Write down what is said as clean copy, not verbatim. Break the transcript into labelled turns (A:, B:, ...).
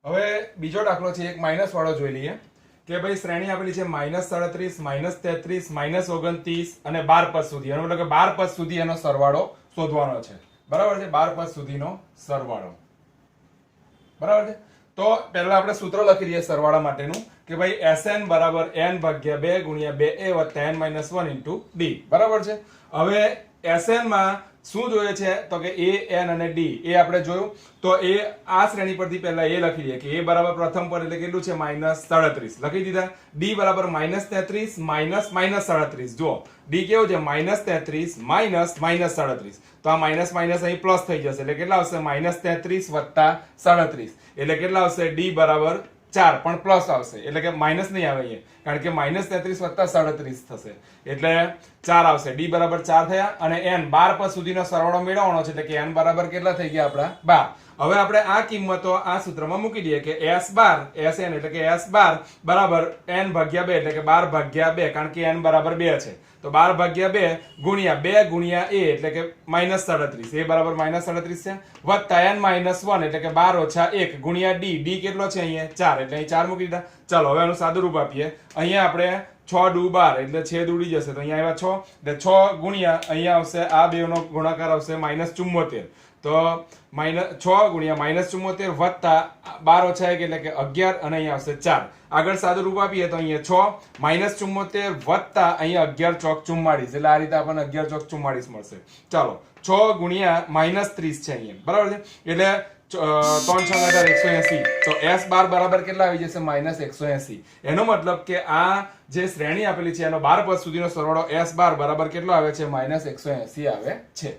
A: હવે બીજો દાખલો છે એક માઇનસ વાળો જોઈ લઈએ કે ભાઈ શ્રેણી આપેલી છે -37 -33 -29 અને 12 પદ સુધી એનો મતલબ કે 12 પદ સુધી એનો સરવાળો શોધવાનો છે બરાબર છે 12 પદ સુધીનો સરવાળો બરાબર છે તો પહેલા આપણે સૂત્ર લખી દઈએ સરવાળા માટેનું કે ભાઈ Sn બરાબર n ભાગ્યા 2 ગુણ્યા 2a વત્તા n - 1 ઇન્ટુ d બરાબર છે હવે Sn માં શું જોઈએ છે તો કે a n અને d એ આપણે જોયું તો એ આ શ્રેણી પરથી પહેલા એ લખી દઈએ કે a બરાબર પ્રથમ પદ એટલે કેટલું છે -37 લખી દીધા d બરાબર -33 -37 જો d કેવું છે -33 -37 તો આ માઈનસ માઈનસ અહીં પ્લસ થઈ જશે એટલે કેટલા આવશે -33 વત્તા 37 એટલે કેટલા આવશે d બરાબર 4 પણ પ્લસ આવશે એટલે કે માઈનસ નહીં આવે અહીંયા કારણ કે -33 વત્તા 37 થશે એટલે 4 આવશે d બરાબર 4 થયા અને n 12 પદ સુધીનો સરવાળો મેળવવાનો છે એટલે કે n બરાબર કેટલા થઈ ગયા આપણા 12 હવે આપણે આ કિંમતો આ સૂત્રમાં મૂકી દઈએ કે s12 sn એટલે કે s12 બરાબર n ભાગ્યા 2 એટલે કે 12 ભાગ્યા 2 કારણ કે n બરાબર 2 છે તો 12 ભાગ્યા 2 ગુણ્યા 2 ગુણ્યા a એટલે કે -37 a બરાબર -37 છે વત્તા n - 1 એટલે કે 12 ઓછા 1 ગુણ્યા d કેટલો છે અહીંયા 4 એટલે અહીં 4 મૂકી દીધા ચાલો હવે આનું સાદું રૂપ આપીએ અહીંયા આપણે 6 દુ 12 એટલે છેદ ઉડી જશે તો અહીંયા આવ્યા 6 એટલે 6 ગુણ્યા અહીંયા આવશે આ બેનો ગુણાકાર આવશે -74 તો 6 ગુણ્યા -74 વત્તા 12 ઓછા 1 એટલે કે 11 અને અહીંયા આવશે 4 આગળ સાદું રૂપ આપીએ તો અહીંયા 6 -74 વત્તા અહીંયા 11 ચોક 44 એટલે આ રીતે આપણને 11 ચોક 44 મળશે ચાલો 6 ગુણ્યા -30 છે અહીંયા બરાબર છે એટલે 3 6 180 તો s12 બરાબર કેટલા આવી જશે -180 એનો મતલબ કે આ જે શ્રેણી આપેલી છે એનો 12 પદ સુધીનો સરવાળો s12 બરાબર કેટલો આવે છે -180 આવે છે